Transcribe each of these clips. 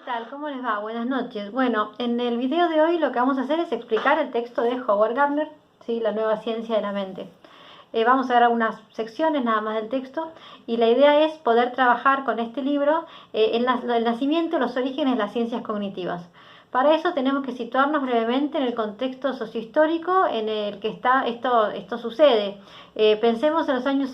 tal? ¿Cómo les va? Buenas noches. Bueno, en el video de hoy lo que vamos a hacer es explicar el texto de Howard Gardner, ¿sí? La nueva ciencia de la mente. Vamos a ver algunas secciones nada más del texto y la idea es poder trabajar con este libro el nacimiento y los orígenes de las ciencias cognitivas. Para eso tenemos que situarnos brevemente en el contexto sociohistórico en el que esto sucede. Pensemos en los años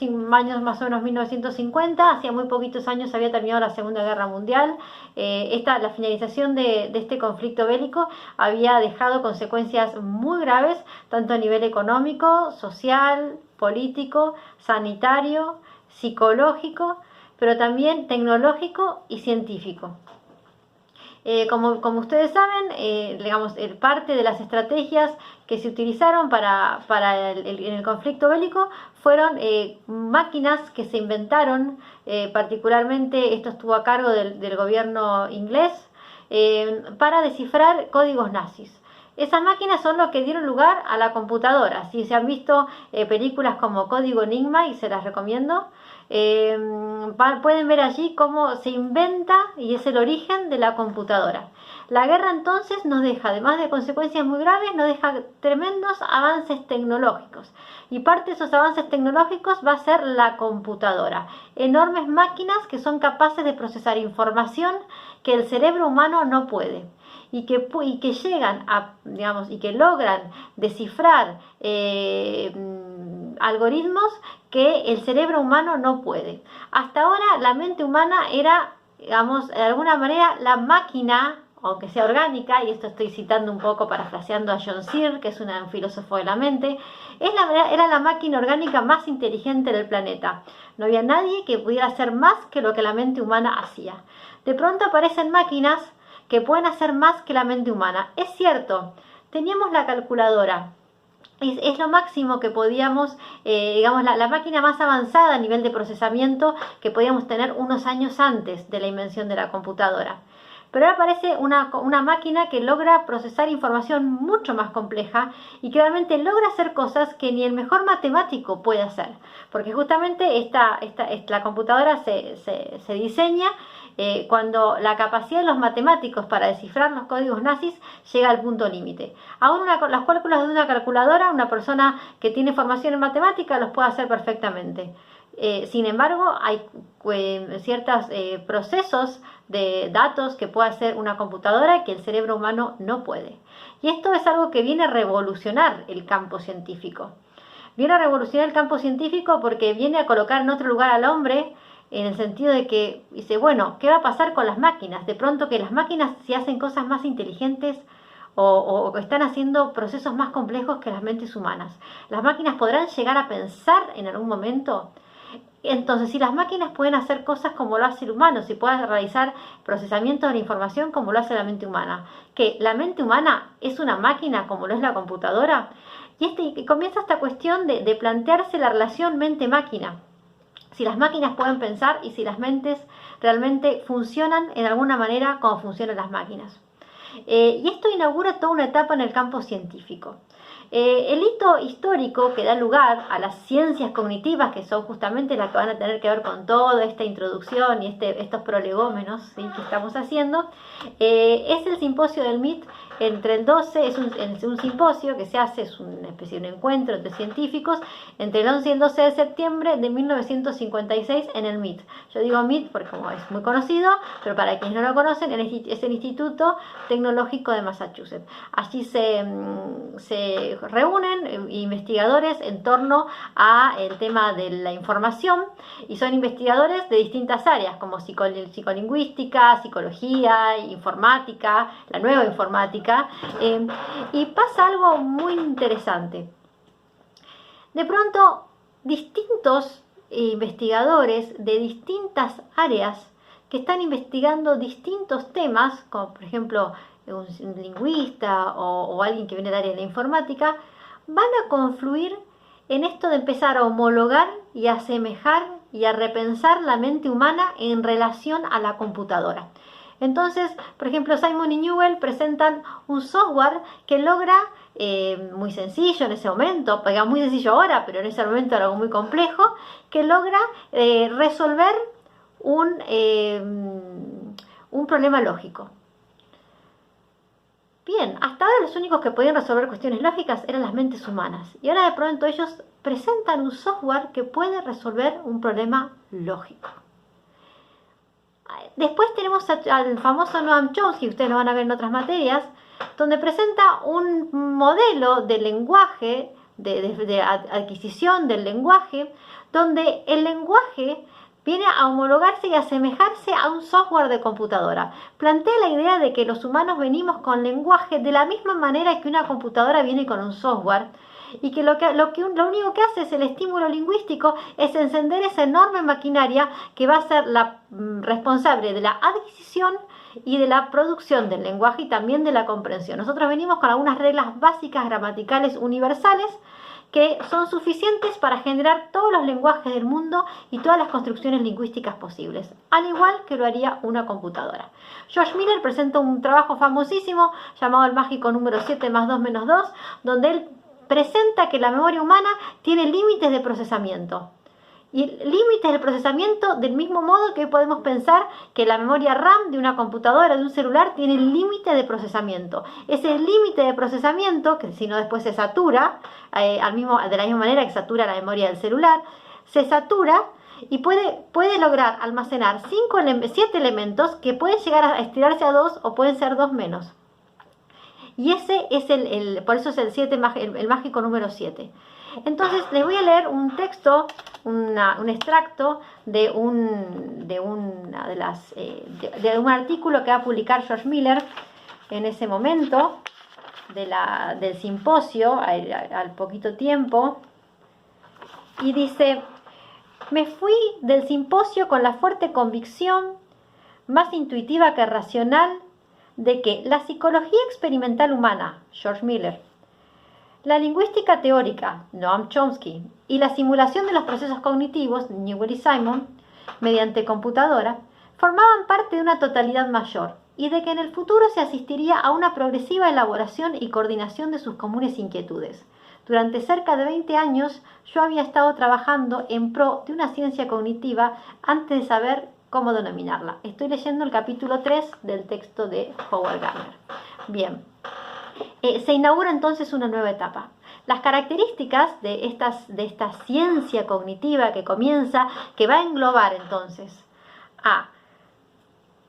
más o menos 1950, hacía muy poquitos años había terminado la Segunda Guerra Mundial. La finalización de este conflicto bélico había dejado consecuencias muy graves, tanto a nivel económico, social, político, sanitario, psicológico, pero también tecnológico y científico. Como ustedes saben, parte de las estrategias que se utilizaron en el conflicto bélico fueron máquinas que se inventaron, particularmente esto estuvo a cargo del gobierno inglés, para descifrar códigos nazis. Esas máquinas son lo que dieron lugar a la computadora. Si se han visto películas como Código Enigma, y se las recomiendo, pueden ver allí cómo se inventa y es el origen de la computadora. La guerra entonces nos deja, además de consecuencias muy graves, nos deja tremendos avances tecnológicos. Y parte de esos avances tecnológicos va a ser la computadora. Enormes máquinas que son capaces de procesar información que el cerebro humano no puede. Y que llegan a, y que logran descifrar algoritmos que el cerebro humano no puede. Hasta ahora la mente humana era, de alguna manera, la máquina, aunque sea orgánica, y esto estoy citando un poco, parafraseando a John Searle, que es un filósofo de la mente, era la máquina orgánica más inteligente del planeta. No había nadie que pudiera hacer más que lo que la mente humana hacía. De pronto aparecen máquinas que pueden hacer más que la mente humana. Es cierto, teníamos la calculadora, es lo máximo que podíamos, la máquina más avanzada a nivel de procesamiento que podíamos tener unos años antes de la invención de la computadora. Pero ahora aparece una máquina que logra procesar información mucho más compleja y que realmente logra hacer cosas que ni el mejor matemático puede hacer. Porque justamente la computadora se diseña cuando la capacidad de los matemáticos para descifrar los códigos nazis llega al punto límite. Aún los cálculos de una calculadora, una persona que tiene formación en matemática los puede hacer perfectamente. Sin embargo, hay ciertos procesos de datos que puede hacer una computadora que el cerebro humano no puede. Y esto es algo que viene a revolucionar el campo científico. Viene a revolucionar el campo científico porque viene a colocar en otro lugar al hombre, en el sentido de que dice, bueno, ¿qué va a pasar con las máquinas? De pronto que las máquinas, si hacen cosas más inteligentes o están haciendo procesos más complejos que las mentes humanas, ¿las máquinas podrán llegar a pensar en algún momento? Entonces, si las máquinas pueden hacer cosas como lo hace el humano, si pueden realizar procesamiento de la información como lo hace la mente humana, que la mente humana es una máquina como lo es la computadora, y comienza esta cuestión de plantearse la relación mente-máquina. Si las máquinas pueden pensar y si las mentes realmente funcionan en alguna manera como funcionan las máquinas. Y esto inaugura toda una etapa en el campo científico. El hito histórico que da lugar a las ciencias cognitivas, que son justamente las que van a tener que ver con toda esta introducción y estos prolegómenos, ¿sí?, que estamos haciendo, es el simposio del MIT entre el 12, es un simposio que se hace, es una especie de un encuentro entre científicos, entre el 11 y el 12 de septiembre de 1956 en el MIT. Yo digo MIT porque como es muy conocido, pero para quienes no lo conocen, es el Instituto Tecnológico de Massachusetts. Allí se reúnen investigadores en torno al tema de la información y son investigadores de distintas áreas como psicolingüística, psicología, informática, la nueva informática, y pasa algo muy interesante. De pronto, distintos investigadores de distintas áreas que están investigando distintos temas, como por ejemplo un lingüista o alguien que viene del área de la informática, van a confluir en esto de empezar a homologar y a asemejar y a repensar la mente humana en relación a la computadora. Entonces, por ejemplo, Simon y Newell presentan un software que logra, muy sencillo en ese momento, muy sencillo ahora, pero en ese momento era algo muy complejo, que logra resolver un problema lógico. Bien, hasta ahora los únicos que podían resolver cuestiones lógicas eran las mentes humanas. Y ahora de pronto ellos presentan un software que puede resolver un problema lógico. Después tenemos al famoso Noam Chomsky, ustedes lo van a ver en otras materias, donde presenta un modelo de lenguaje, de adquisición del lenguaje, donde el lenguaje viene a homologarse y asemejarse a un software de computadora. Plantea la idea de que los humanos venimos con lenguaje de la misma manera que una computadora viene con un software, y que lo único que hace es el estímulo lingüístico, es encender esa enorme maquinaria que va a ser la responsable de la adquisición y de la producción del lenguaje y también de la comprensión. Nosotros venimos con algunas reglas básicas gramaticales universales que son suficientes para generar todos los lenguajes del mundo y todas las construcciones lingüísticas posibles, al igual que lo haría una computadora. George Miller presenta un trabajo famosísimo llamado El mágico número 7 más 2 menos 2, donde él presenta que la memoria humana tiene límites de procesamiento. Y límites del procesamiento del mismo modo que hoy podemos pensar que la memoria RAM de una computadora, de un celular, tiene límite de procesamiento. Ese límite de procesamiento, que si no después se satura, de la misma manera que satura la memoria del celular, se satura y puede lograr almacenar 7 elementos que pueden llegar a estirarse a 2 o pueden ser 2 menos. Y ese es por eso es el mágico número 7. Entonces les voy a leer un texto, un extracto de un artículo que va a publicar George Miller en ese momento del simposio al poquito tiempo, y dice: me fui del simposio con la fuerte convicción, más intuitiva que racional, de que la psicología experimental humana, George Miller, la lingüística teórica, Noam Chomsky, y la simulación de los procesos cognitivos, Newell y Simon, mediante computadora, formaban parte de una totalidad mayor, y de que en el futuro se asistiría a una progresiva elaboración y coordinación de sus comunes inquietudes. Durante cerca de 20 años yo había estado trabajando en pro de una ciencia cognitiva antes de saber cómo denominarla. Estoy leyendo el capítulo 3 del texto de Howard Gardner. Bien. Se inaugura entonces una nueva etapa. Las características de esta ciencia cognitiva que comienza, que va a englobar entonces a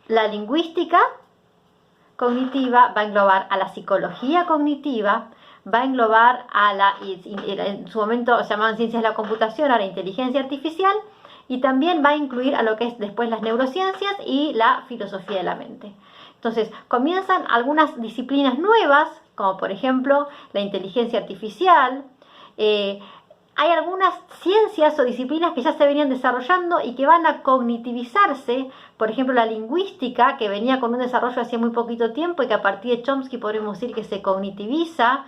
la lingüística cognitiva, va a englobar a la psicología cognitiva, va a englobar en su momento se llamaban ciencias de la computación, ahora inteligencia artificial, y también va a incluir a lo que es después las neurociencias y la filosofía de la mente. Entonces, comienzan algunas disciplinas nuevas, como por ejemplo la inteligencia artificial. Hay algunas ciencias o disciplinas que ya se venían desarrollando y que van a cognitivizarse. Por ejemplo, la lingüística, que venía con un desarrollo hace muy poquito tiempo y que a partir de Chomsky podemos decir que se cognitiviza.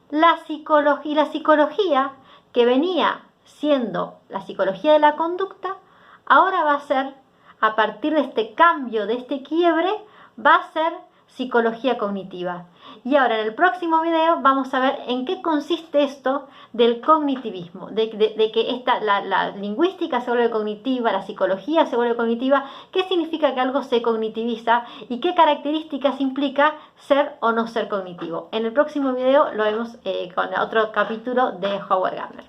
La psicología, que venía siendo la psicología de la conducta, ahora va a ser, a partir de este cambio, de este quiebre, va a ser psicología cognitiva. Y ahora en el próximo video vamos a ver en qué consiste esto del cognitivismo, de que la lingüística se vuelve cognitiva, la psicología se vuelve cognitiva, qué significa que algo se cognitiviza y qué características implica ser o no ser cognitivo. En el próximo video lo vemos con otro capítulo de Howard Gardner.